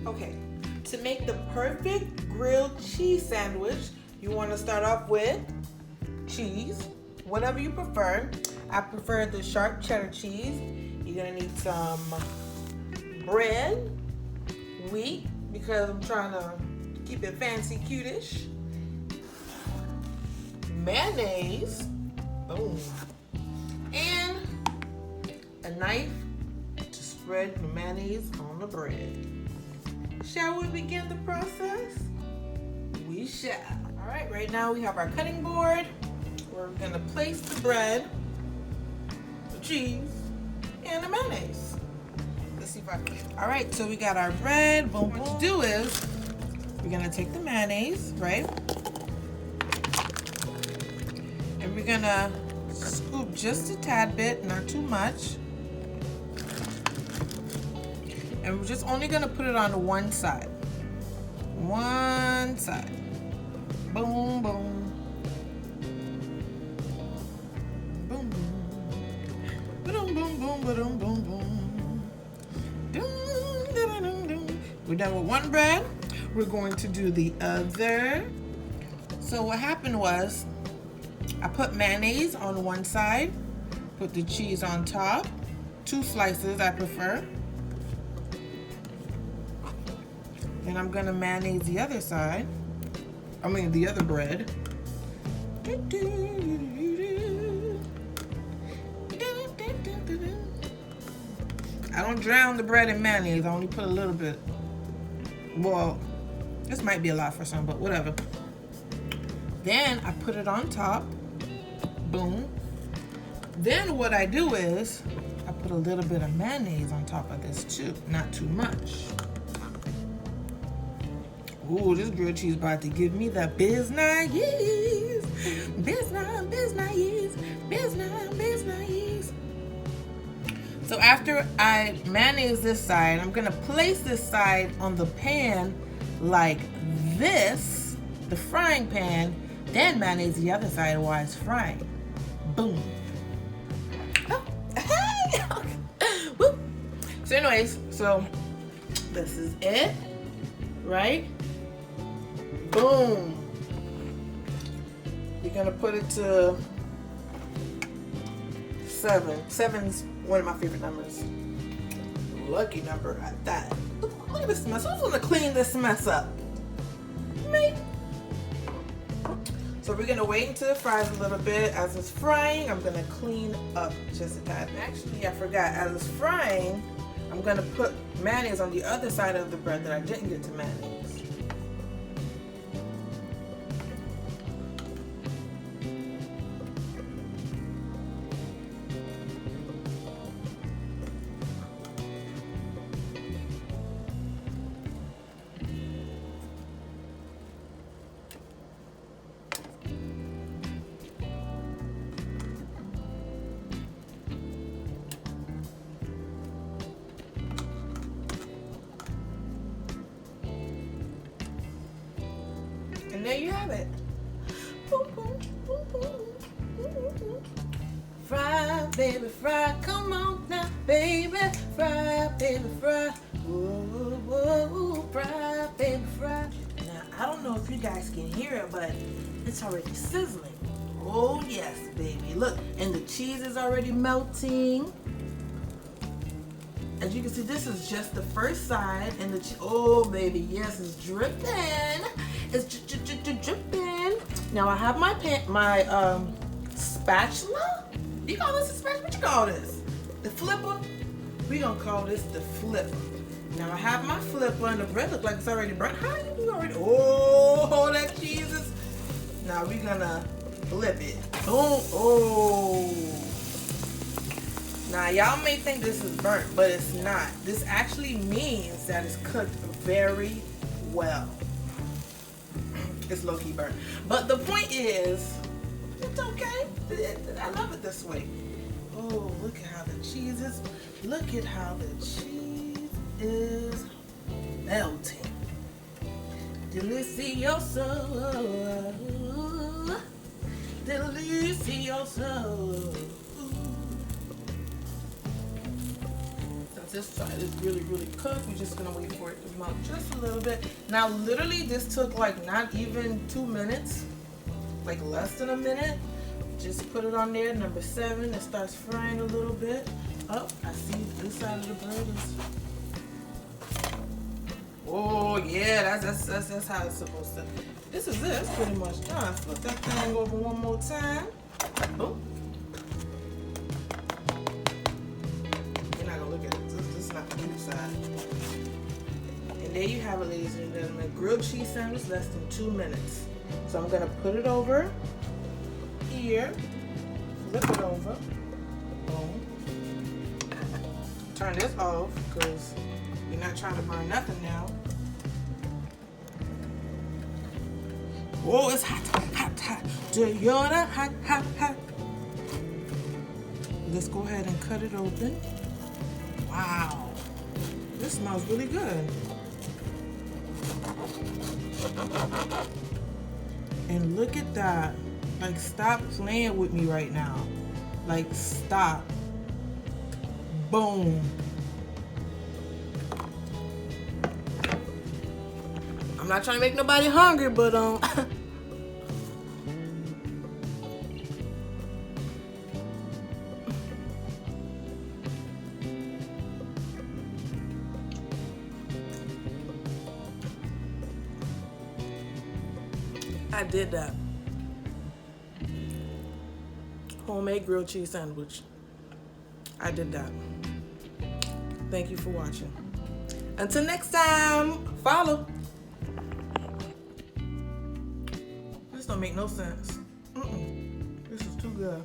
Okay, to make the perfect grilled cheese sandwich, you want to start off with cheese, whatever you prefer. I prefer the sharp cheddar cheese. You're gonna need some bread, wheat, because I'm trying to keep it fancy, cutish. Mayonnaise, boom, and a knife to spread the mayonnaise on the bread. Shall we begin the process? We shall. All right, right now we have our cutting board. We're gonna place the bread, the cheese, and the mayonnaise. Let's see if I can. All right, so we got our bread. Boom. What to do is we're gonna take the mayonnaise, right? And we're gonna scoop just a tad bit, not too much. And we're just only gonna put it on one side. One side. Boom, boom. Boom, boom. Boom, boom, boom, boom, boom, boom. We're done with one bread. We're going to do the other. So what happened was, I put mayonnaise on one side, put the cheese on top, 2 slices I prefer. Then I'm gonna mayonnaise the other side. The other bread. I don't drown the bread in mayonnaise, I only put a little bit. Well, this might be a lot for some, but whatever. Then I put it on top. Boom. Then what I do is I put a little bit of mayonnaise on top of this too, not too much. Ooh, this grilled cheese about to give me the business. Business. So after I mayonnaise this side, I'm gonna place this side on the pan like this, the frying pan, then mayonnaise the other side while it's frying. Boom. Oh, hey! Woo. So anyways, so this is it, right? Boom. You're gonna put it to 7. 7's one of my favorite numbers. Lucky number at that. Look at this mess. Who's gonna clean this mess up? Me. So we're gonna wait until it fries a little bit. As it's frying, I'm gonna clean up just a tad. Actually, I forgot. As it's frying, I'm gonna put mayonnaise on the other side of the bread that I didn't get to mayonnaise. And there you have it. Fry, baby, fry. Come on now, baby. Fry, baby, fry. Ooh, ooh, fry, baby, fry. Now, I don't know if you guys can hear it, but it's already sizzling. Oh, yes, baby. Look, and the cheese is already melting. As you can see, this is just the first side, and the oh, baby, yes, it's dripping. It's dripping. Now I have my spatula. You call this a spatula? What you call this? The flipper? We gonna call this the flipper. Now I have my flipper, and the bread looks like it's already burnt. How you do already? Oh, that cheese is. Now we're gonna flip it. Oh. Now y'all may think this is burnt, but it's not. This actually means that it's cooked very well. It's low-key burnt. But the point is, it's okay. I love it this way. Oh, look at how the cheese is. Look at how the cheese is melting. Delicioso. Delicioso. once this side is really, really cooked, we're just gonna wait for it to melt just a little bit. Now, literally, this took like not even 2 minutes, like less than a minute. Just put it on there, number 7. It starts frying a little bit. Oh, I see this side of the bread is. Oh yeah, that's how it's supposed to. This is it. It's pretty much done. Flip that thing over one more time. Oh. You're not gonna look at it. This is not the cute side. And there you have it, ladies and gentlemen. Grilled cheese sandwich, less than 2 minutes. So I'm gonna put it over here. Flip it over. Boom. Turn this off because we're not trying to burn nothing now. Oh, it's hot, hot, hot. Toyota, hot, hot, hot. Let's go ahead and cut it open. Wow, this smells really good. And look at that. Like, stop playing with me right now. Like, stop. Boom. I'm not trying to make nobody hungry, but I did that. Homemade grilled cheese sandwich. I did that. Thank you for watching. Until next time, follow. This don't make no sense. This is too good.